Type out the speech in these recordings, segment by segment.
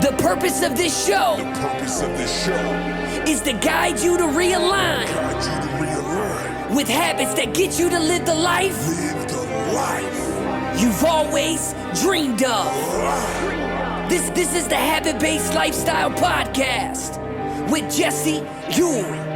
The purpose of this show is to guide you to realign with habits that get you to live the life you've always dreamed of. This is the Habit-Based Lifestyle Podcast with Jesse Ewing.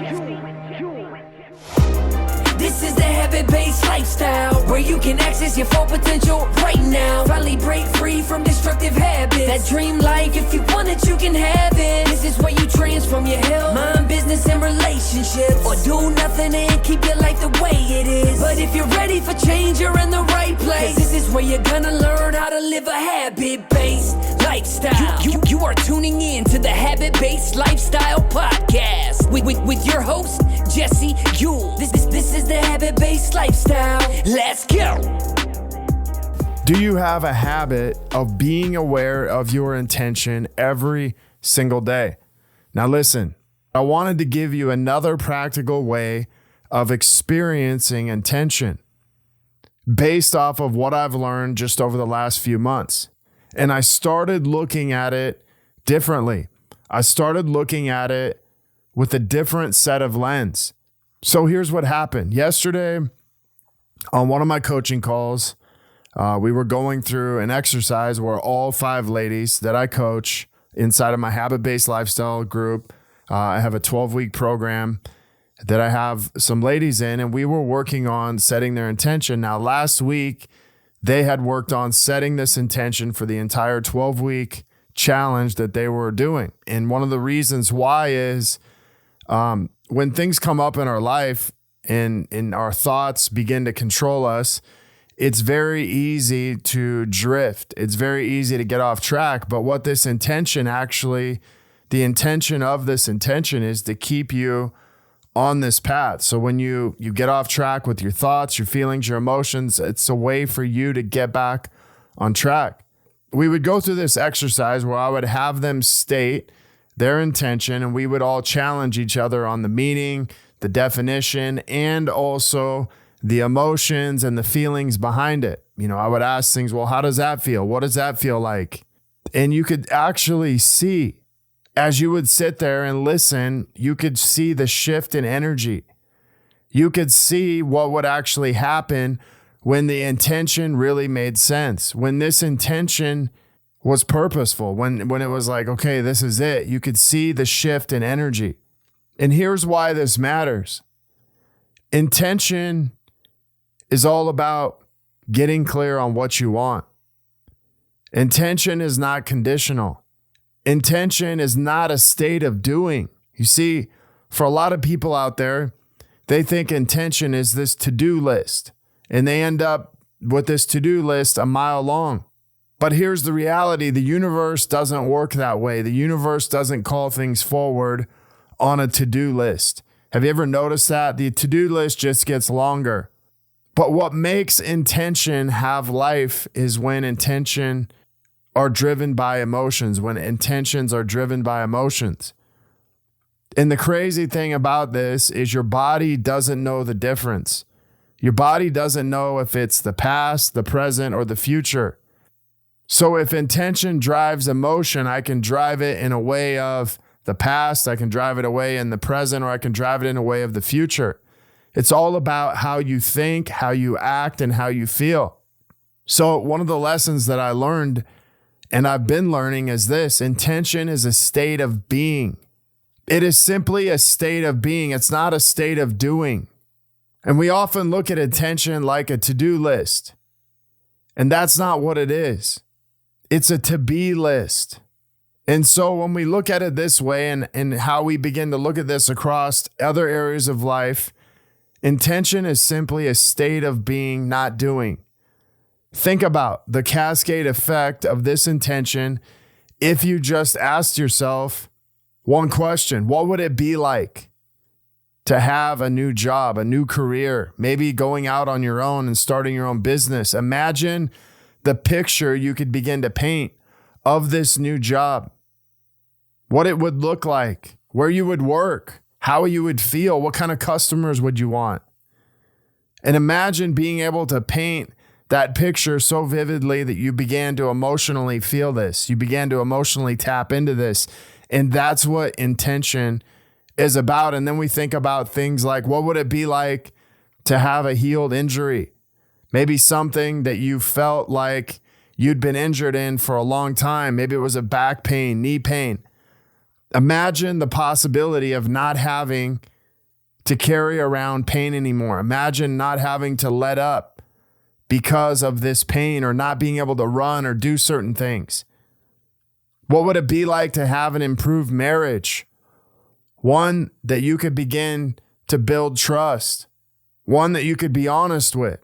This is the Habit-Based Lifestyle, where you can access your full potential right now. Finally break free from destructive habits. That dream life, if you want it, you can have it. This is where you transform your health, mind, business, and relationships. Or do nothing and keep your life the way it is. But if you're ready for change, you're in the right place. This is where you're gonna learn how to live a habit-based lifestyle. You are tuning in to the Habit-Based Lifestyle Podcast with your host, Jesse Ewing. This is the Habit-Based Lifestyle. Let's go. Do you have a habit of being aware of your intention every single day? Now listen, I wanted to give you another practical way of experiencing intention based off of what I've learned just over the last few months. And I started looking at it differently. I started looking at it with a different set of lens. So here's what happened. Yesterday, on one of my coaching calls, we were going through an exercise where all 5 ladies that I coach inside of my habit-based lifestyle group, I have a 12-week program that I have some ladies in, and we were working on setting their intention. Now, last week, they had worked on setting this intention for the entire 12-week challenge that they were doing. And one of the reasons why is when things come up in our life and our thoughts begin to control us, it's very easy to drift. It's very easy to get off track. But what this intention actually, the intention of this intention is to keep you on this path. So when you get off track with your thoughts, your feelings, your emotions, it's a way for you to get back on track. We would go through this exercise where I would have them state their intention, and we would all challenge each other on the meaning, the definition, and also the emotions and the feelings behind it. You know, I would ask things, well, how does that feel? What does that feel like? And you could actually see, as you would sit there and listen, you could see the shift in energy. You could see what would actually happen when the intention really made sense. When this intention was purposeful, when it was like, okay, this is it, you could see the shift in energy. And here's why this matters. Intention is all about getting clear on what you want. Intention is not conditional. Intention is not a state of doing. You see, for a lot of people out there, they think intention is this to-do list, and they end up with this to-do list a mile long. But here's the reality. The universe doesn't work that way. The universe doesn't call things forward on a to-do list. Have you ever noticed that? The to-do list just gets longer. But what makes intention have life is when intention are driven by emotions, when intentions are driven by emotions. And the crazy thing about this is your body doesn't know the difference. Your body doesn't know if it's the past, the present, or the future. So if intention drives emotion, I can drive it in a way of the past, I can drive it away in the present, or I can drive it in a way of the future. It's all about how you think, how you act, and how you feel. So one of the lessons that I learned, and I've been learning, is this: intention is a state of being. It is simply a state of being. It's not a state of doing. And we often look at intention like a to-do list. And that's not what it is. It's a to-be list. And so when we look at it this way, and how we begin to look at this across other areas of life, intention is simply a state of being, not doing. Think about the cascade effect of this intention if you just asked yourself one question: what would it be like to have a new job, a new career, maybe going out on your own and starting your own business? Imagine the picture you could begin to paint of this new job, what it would look like, where you would work, how you would feel, what kind of customers would you want? And imagine being able to paint that picture so vividly that you began to emotionally feel this. You began to emotionally tap into this. And that's what intention is about. And then we think about things like, what would it be like to have a healed injury? Maybe something that you felt like you'd been injured in for a long time. Maybe it was a back pain, knee pain. Imagine the possibility of not having to carry around pain anymore. Imagine not having to let up because of this pain, or not being able to run or do certain things. What would it be like to have an improved marriage? One that you could begin to build trust. One that you could be honest with.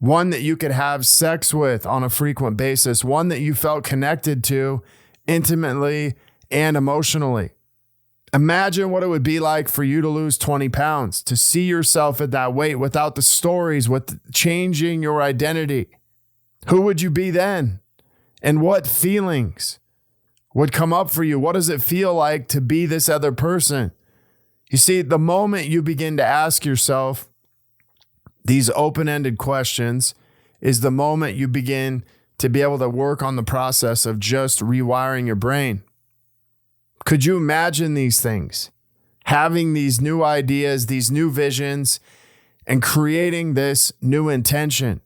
One that you could have sex with on a frequent basis. One that you felt connected to intimately and emotionally. Imagine what it would be like for you to lose 20 pounds, to see yourself at that weight without the stories, with changing your identity. Who would you be then? And what feelings would come up for you? What does it feel like to be this other person? You see, the moment you begin to ask yourself these open-ended questions is the moment you begin to be able to work on the process of just rewiring your brain. Could you imagine these things? Having these new ideas, these new visions, and creating this new intention.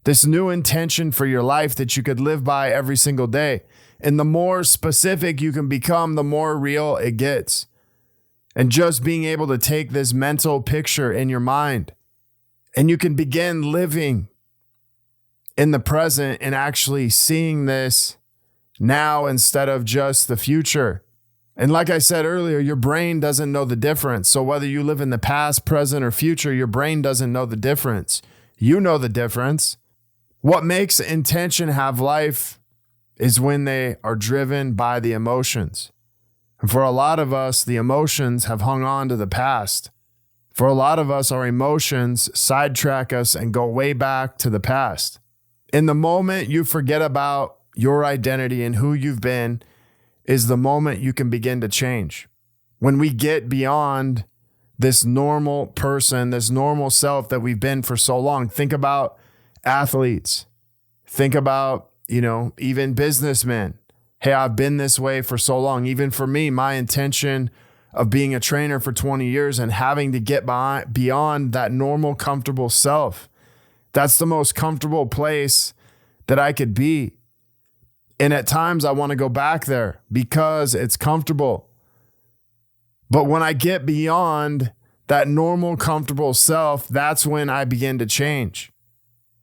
This new intention for your life that you could live by every single day. And the more specific you can become, the more real it gets. And just being able to take this mental picture in your mind, and you can begin living in the present and actually seeing this now instead of just the future. And like I said earlier, your brain doesn't know the difference. So whether you live in the past, present, or future, your brain doesn't know the difference. You know the difference. What makes intention have life is when they are driven by the emotions. And for a lot of us, the emotions have hung on to the past. For a lot of us, our emotions sidetrack us and go way back to the past. In the moment you forget about your identity and who you've been is the moment you can begin to change. When we get beyond this normal person, this normal self that we've been for so long. Think about athletes. Think about, even businessmen. Hey, I've been this way for so long. Even for me, my intention of being a trainer for 20 years and having to get beyond that normal, comfortable self. That's the most comfortable place that I could be. And at times I want to go back there because it's comfortable. But when I get beyond that normal, comfortable self, that's when I begin to change.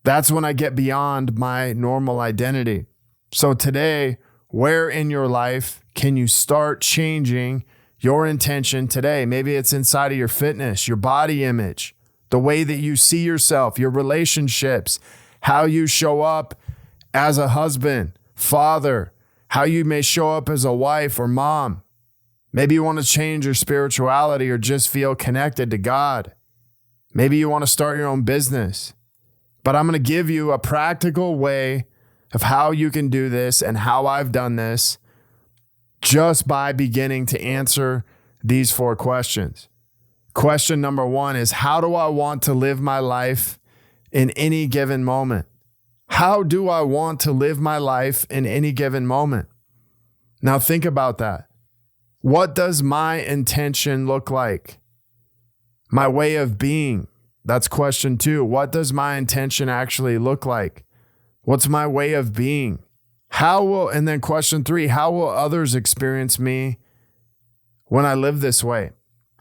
That's when I get beyond my normal identity. So today, where in your life can you start changing your intention today? Maybe it's inside of your fitness, your body image, the way that you see yourself, your relationships, how you show up as a husband, father, how you may show up as a wife or mom. Maybe you want to change your spirituality or just feel connected to God. Maybe you want to start your own business. But I'm going to give you a practical way of how you can do this and how I've done this just by beginning to answer these 4 questions. Question number 1 is, how do I want to live my life in any given moment? How do I want to live my life in any given moment? Now think about that. What does my intention look like? My way of being. That's question 2. What does my intention actually look like? What's my way of being? And then question 3, how will others experience me when I live this way?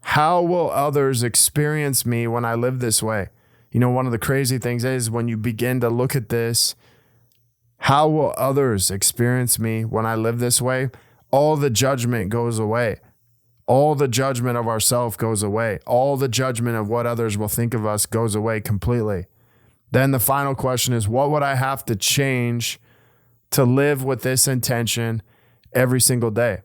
How will others experience me when I live this way? One of the crazy things is when you begin to look at this, how will others experience me when I live this way? All the judgment goes away. All the judgment of ourselves goes away. All the judgment of what others will think of us goes away completely. Then the final question is, what would I have to change to live with this intention every single day?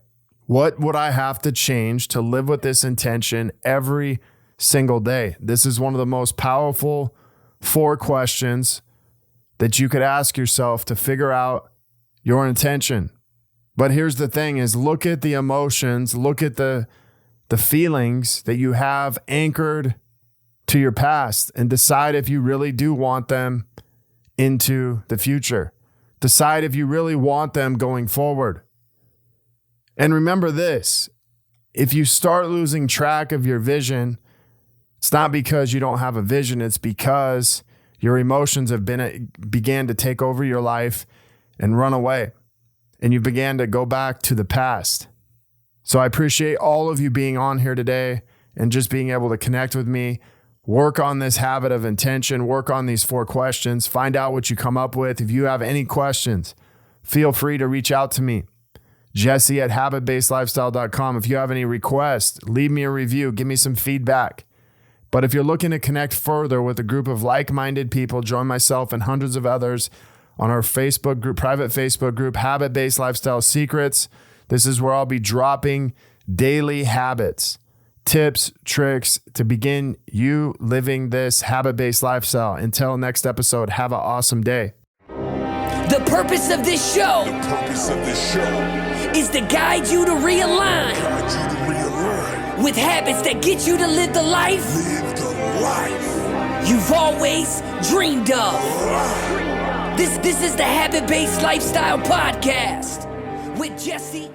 What would I have to change to live with this intention every single day? This is one of the most powerful 4 questions that you could ask yourself to figure out your intention. But here's the thing is, look at the emotions, look at the feelings that you have anchored to your past and decide if you really do want them into the future. Decide if you really want them going forward. And remember this, if you start losing track of your vision, it's not because you don't have a vision, it's because your emotions began to take over your life and run away. And you began to go back to the past. So I appreciate all of you being on here today and just being able to connect with me. Work on this habit of intention. Work on these 4 questions. Find out what you come up with. If you have any questions, feel free to reach out to me. Jesse@habitbasedlifestyle.com. If you have any requests, leave me a review. Give me some feedback. But if you're looking to connect further with a group of like-minded people, join myself and hundreds of others on our Facebook group, private Facebook group, Habit-Based Lifestyle Secrets. This is where I'll be dropping daily habits, tips, tricks to begin you living this habit-based lifestyle. Until next episode, have an awesome day. The purpose of this show is to guide you to realign with habits that get you to live the life you've always dreamed of. This is the Habit-Based Lifestyle Podcast with Jesse.